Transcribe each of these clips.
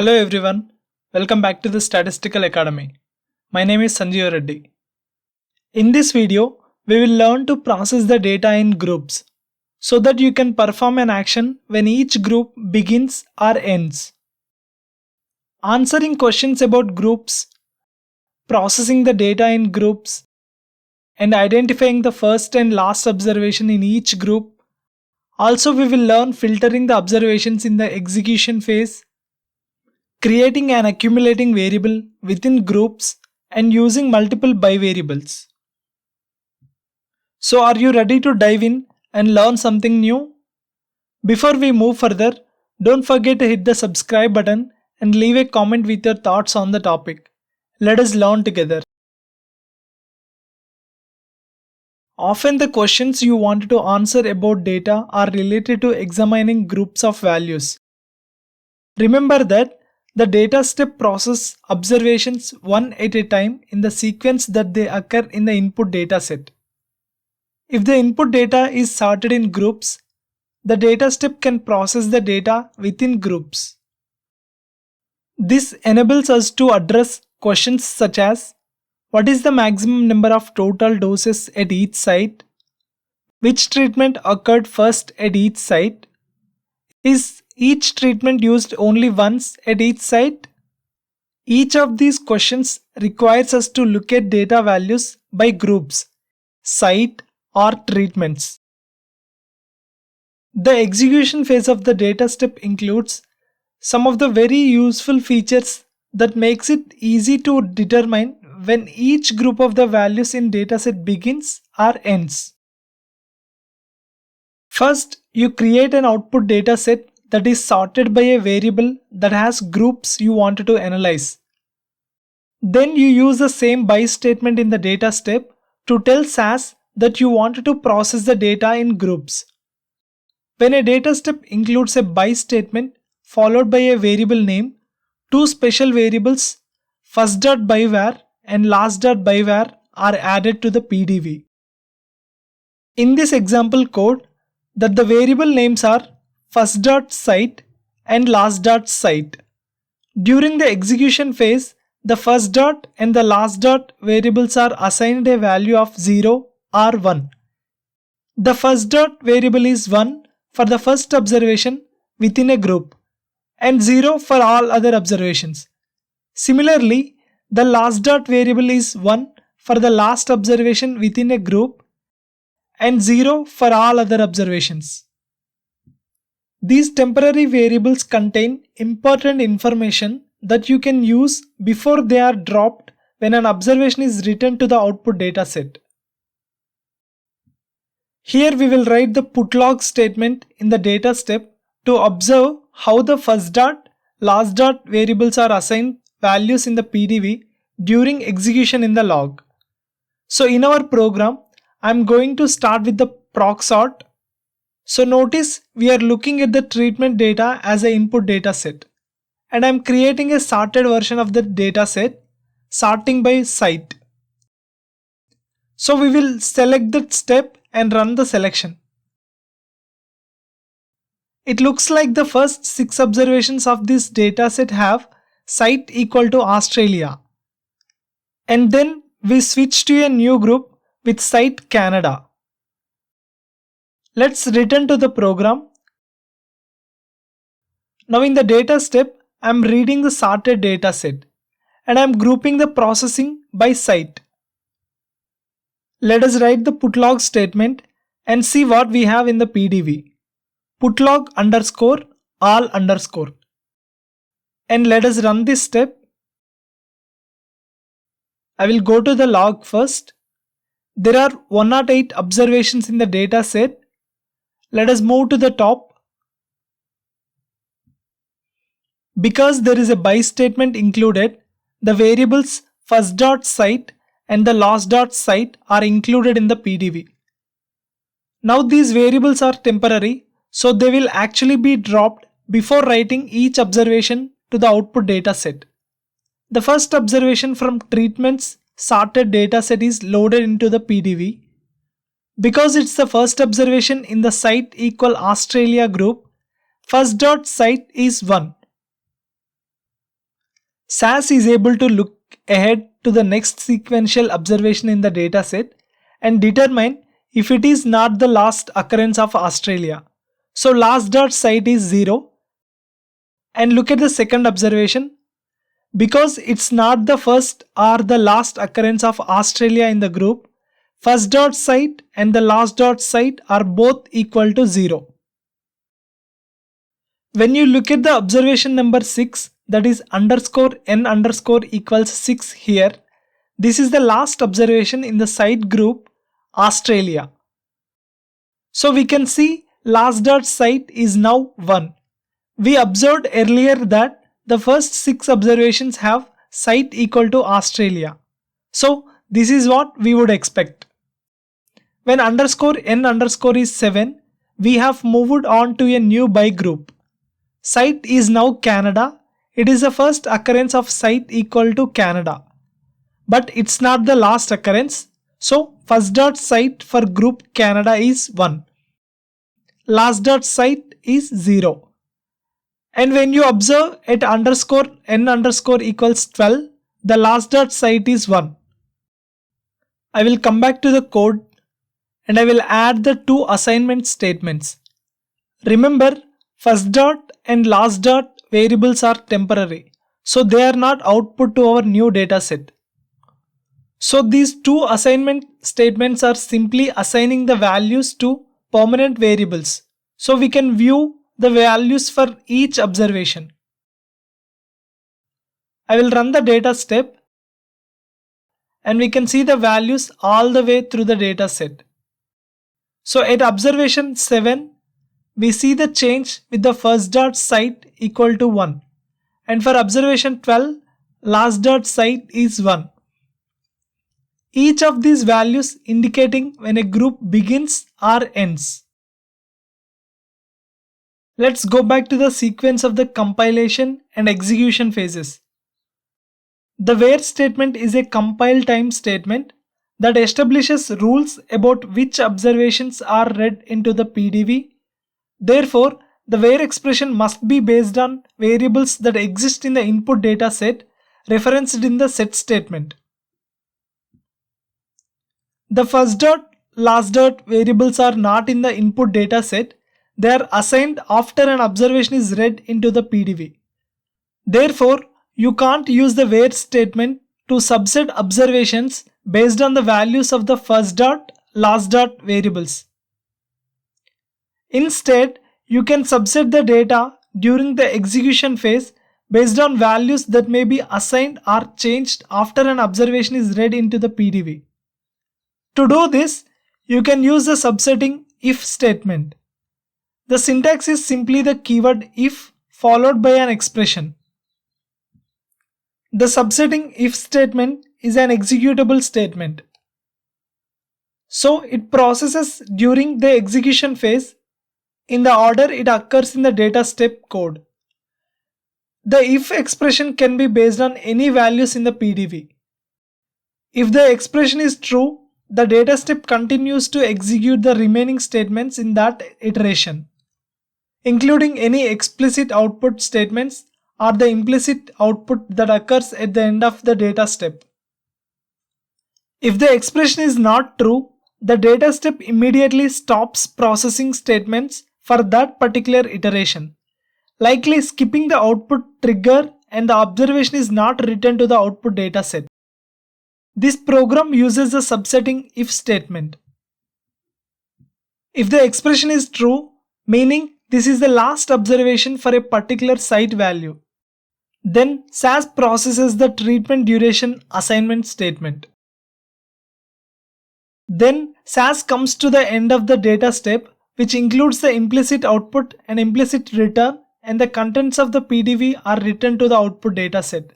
Hello everyone, welcome back to the Statistical Academy. My name is Sanjeev Reddy. In this video, we will learn to process the data in groups so that you can perform an action when each group begins or ends. Answering questions about groups, processing the data in groups, and identifying the first and last observation in each group. Also, we will learn filtering the observations in the execution phase, creating and accumulating variable within groups, and using multiple bivariables. So are you ready to dive in and learn something new? Before we move further, don't forget to hit the subscribe button and leave a comment with your thoughts on the topic. Let us learn together. Often the questions you want to answer about data are related to examining groups of values. Remember that the data step process observations one at a time in the sequence that they occur in the input data set. If the input data is sorted in groups, the data step can process the data within groups. This enables us to address questions such as: what is the maximum number of total doses at each site? Which treatment occurred first at each site? Is each treatment used only once at each site? Each of these questions requires us to look at data values by groups, site, or treatments. The execution phase of the data step includes some of the very useful features that makes it easy to determine when each group of the values in dataset begins or ends. First, you create an output dataset that is sorted by a variable that has groups you want to analyze. Then you use the same by statement in the data step to tell SAS that you want to process the data in groups. When a data step includes a by statement followed by a variable name, two special variables first.byvar and last.byvar are added to the PDV. In this example code, that the variable names are first.site and last.site. During the execution phase, the first dot and the last dot variables are assigned a value of 0 or 1. The first dot variable is 1 for the first observation within a group and 0 for all other observations. Similarly, the last dot variable is 1 for the last observation within a group and 0 for all other observations. These temporary variables contain important information that you can use before they are dropped when an observation is returned to the output dataset. Here we will write the putlog statement in the data step to observe how the first dot, last dot variables are assigned values in the PDV during execution in the log. So in our program, I am going to start with the proc sort. So notice we are looking at the treatment data as an input data set, and I am creating a sorted version of the data set, sorting by site. So we will select that step and run the selection. It looks like the first 6 observations of this dataset have site equal to Australia. And then we switch to a new group with site Canada. Let's return to the program. Now in the data step, I am reading the sorted dataset and I am grouping the processing by site. Let us write the putlog statement and see what we have in the PDV. Putlog underscore all underscore. And let us run this step. I will go to the log first. There are 108 observations in the data set. Let us move to the top. Because there is a by statement included, the variables first.site and the last.site are included in the PDV. Now these variables are temporary, so they will actually be dropped before writing each observation to the output dataset. The first observation from treatment's sorted dataset is loaded into the PDV. Because it's the first observation in the site equal Australia group, first.site is 1. SAS is able to look ahead to the next sequential observation in the dataset and determine if it is not the last occurrence of Australia. So last dot site is 0. And look at the second observation. Because it's not the first or the last occurrence of Australia in the group, first dot site and the last dot site are both equal to 0. When you look at the observation number 6, that is underscore n underscore equals 6 here, this is the last observation in the site group Australia. So we can see last dot site is now 1. We observed earlier that the first 6 observations have site equal to Australia. So this is what we would expect. When underscore n underscore is 7, we have moved on to a new by group. Site is now Canada. It is the first occurrence of site equal to Canada. But it's not the last occurrence. So first dot site for group Canada is 1. Last dot site is 0. And when you observe at underscore n underscore equals 12, the last dot site is 1. I will come back to the code and I will add the two assignment statements. Remember, first dot and last dot variables are temporary, so they are not output to our new dataset. So these two assignment statements are simply assigning the values to permanent variables, so we can view the values for each observation. I will run the data step and we can see the values all the way through the dataset. So at observation 7, we see the change with the first dot site equal to 1, and for observation 12, last dot site is 1. Each of these values indicating when a group begins or ends. Let's go back to the sequence of the compilation and execution phases. The where statement is a compile time statement that establishes rules about which observations are read into the PDV. Therefore, the where expression must be based on variables that exist in the input data set referenced in the set statement. The first dot, last dot variables are not in the input data set. They are assigned after an observation is read into the PDV. Therefore, you can't use the where statement to subset observations based on the values of the first dot, last dot variables. Instead, you can subset the data during the execution phase based on values that may be assigned or changed after an observation is read into the PDV. To do this, you can use the subsetting if statement. The syntax is simply the keyword if followed by an expression. The subsetting if statement is an executable statement. So it processes during the execution phase in the order it occurs in the data step code. The if expression can be based on any values in the PDV. If the expression is true, the data step continues to execute the remaining statements in that iteration, including any explicit output statements or the implicit output that occurs at the end of the data step. If the expression is not true, the data step immediately stops processing statements for that particular iteration, likely skipping the output trigger, and the observation is not returned to the output dataset. This program uses the subsetting if statement. If the expression is true, meaning this is the last observation for a particular site value, then SAS processes the treatment duration assignment statement. Then SAS comes to the end of the data step, which includes the implicit output and implicit return, and the contents of the PDV are returned to the output dataset.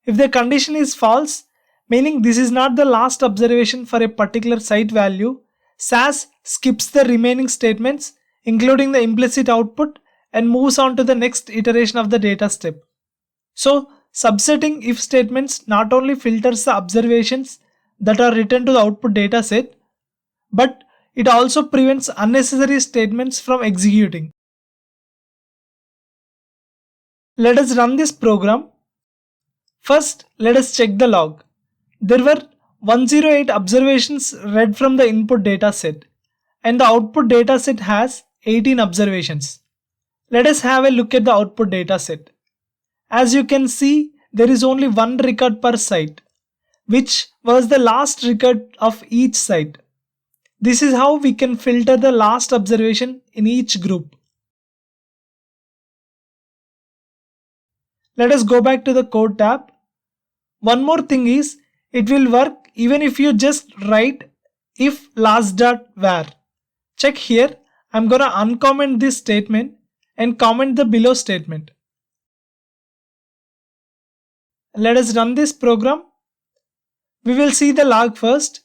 If the condition is false, meaning this is not the last observation for a particular site value, SAS skips the remaining statements, including the implicit output, and moves on to the next iteration of the data step. So, subsetting if statements not only filters the observations that are returned to the output dataset, but it also prevents unnecessary statements from executing. Let us run this program. First, let us check the log. There were 108 observations read from the input dataset, and the output dataset has 18 observations. Let us have a look at the output dataset. As you can see, there is only one record per site, which was the last record of each site. This is how we can filter the last observation in each group. Let us go back to the code tab. One more thing is, it will work even if you just write if last.var. Check here, I'm gonna uncomment this statement and comment the below statement. Let us run this program. We will see the log first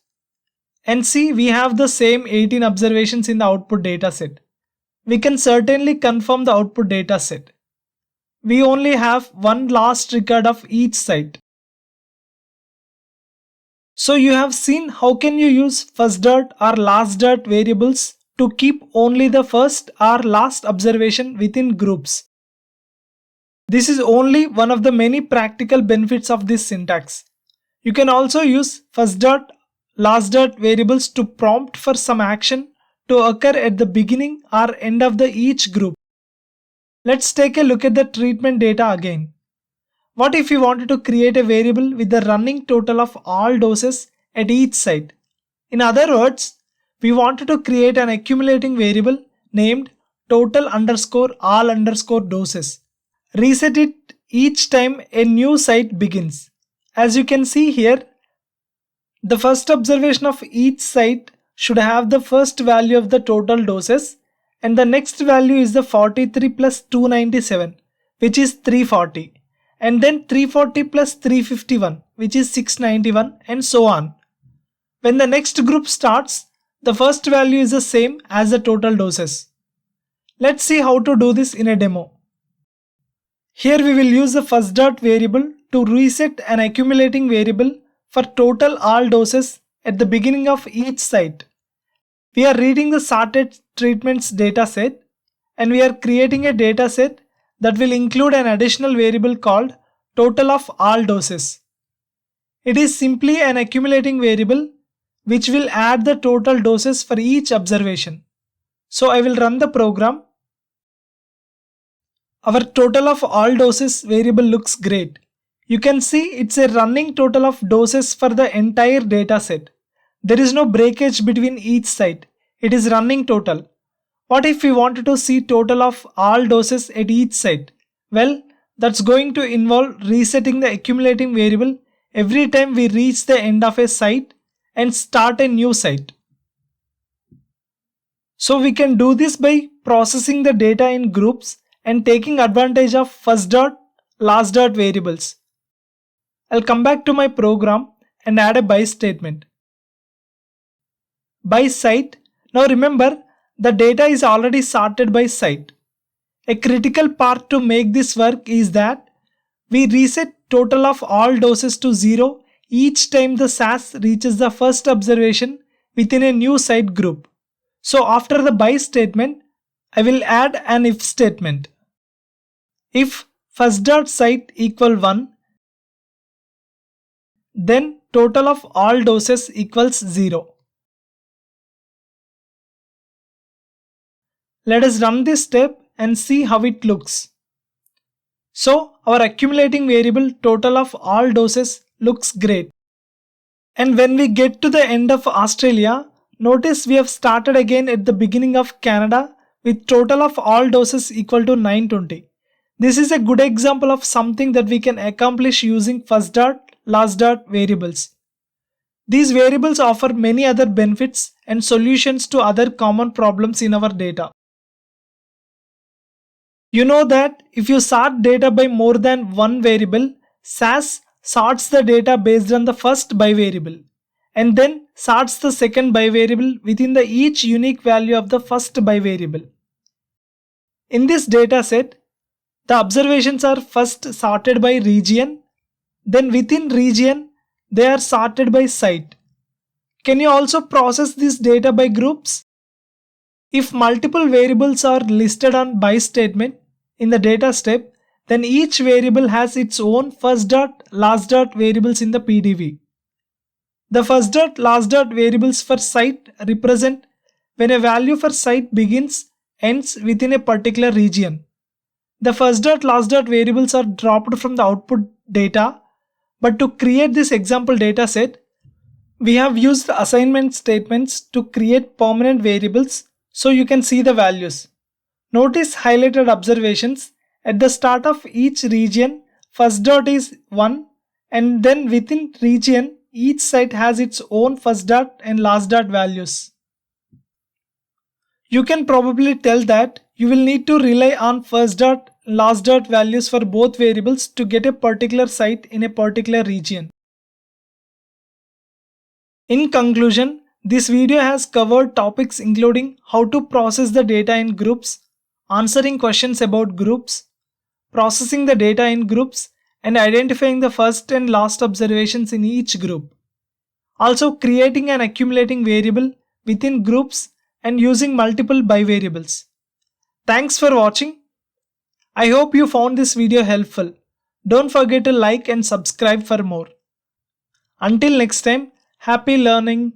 and see we have the same 18 observations in the output dataset. We can certainly confirm the output dataset. We only have one last record of each site. So you have seen how can you use first or last variables to keep only the first or last observation within groups. This is only one of the many practical benefits of this syntax. You can also use first last variables to prompt for some action to occur at the beginning or end of each group. Let's take a look at the treatment data again. What if you wanted to create a variable with the running total of all doses at each site? In other words, we wanted to create an accumulating variable named total_all_doses. Reset it each time a new site begins. As you can see here, the first observation of each site should have the first value of the total doses, and the next value is the 43 plus 297, which is 340, and then 340 plus 351, which is 691, and so on. When the next group starts, the first value is the same as the total doses. Let's see how to do this in a demo. Here we will use the first variable to reset an accumulating variable for total all doses at the beginning of each site. We are reading the sorted treatments dataset, and we are creating a dataset that will include an additional variable called total of all doses. It is simply an accumulating variable which will add the total doses for each observation. So I will run the program. Our total of all doses variable looks great. You can see it's a running total of doses for the entire dataset. There is no breakage between each site. It is running total. What if we wanted to see total of all doses at each site? Well, that's going to involve resetting the accumulating variable every time we reach the end of a site and start a new site. So we can do this by processing the data in groups and taking advantage of first last variables. I'll come back to my program and add a by statement. By site. Now remember, the data is already sorted by site. A critical part to make this work is that we reset total of all doses to 0 each time the SAS reaches the first observation within a new site group. So after the by statement, I will add an if statement. If first.site equal 1, then total of all doses equals 0. Let us run this step and see how it looks. So our accumulating variable total of all doses looks great. And when we get to the end of Australia, notice we have started again at the beginning of Canada with total of all doses equal to 920. This is a good example of something that we can accomplish using first last variables. These variables offer many other benefits and solutions to other common problems in our data. You know that if you sort data by more than one variable, SAS sorts the data based on the first by variable and then sorts the second by variable within each unique value of the first by variable. In this dataset, the observations are first sorted by region, then within region they are sorted by site. Can you also process this data by groups? If multiple variables are listed on by statement in the data step, then each variable has its own first dot, last dot variables in the PDV. The first dot, last dot variables for site represent when a value for site begins, ends within a particular region. The first dot, last dot variables are dropped from the output data, but to create this example data set, we have used assignment statements to create permanent variables so you can see the values. Notice highlighted observations. At the start of each region, first dot is 1, and then within region, each site has its own first dot and last dot values. You can probably tell that you will need to rely on first dot, last dot values for both variables to get a particular site in a particular region. In conclusion, this video has covered topics including how to process the data in groups, answering questions about groups, processing the data in groups, and identifying the first and last observations in each group. Also creating and accumulating variable within groups and using multiple bivariables. Thanks for watching. I hope you found this video helpful. Don't forget to like and subscribe for more. Until next time, happy learning.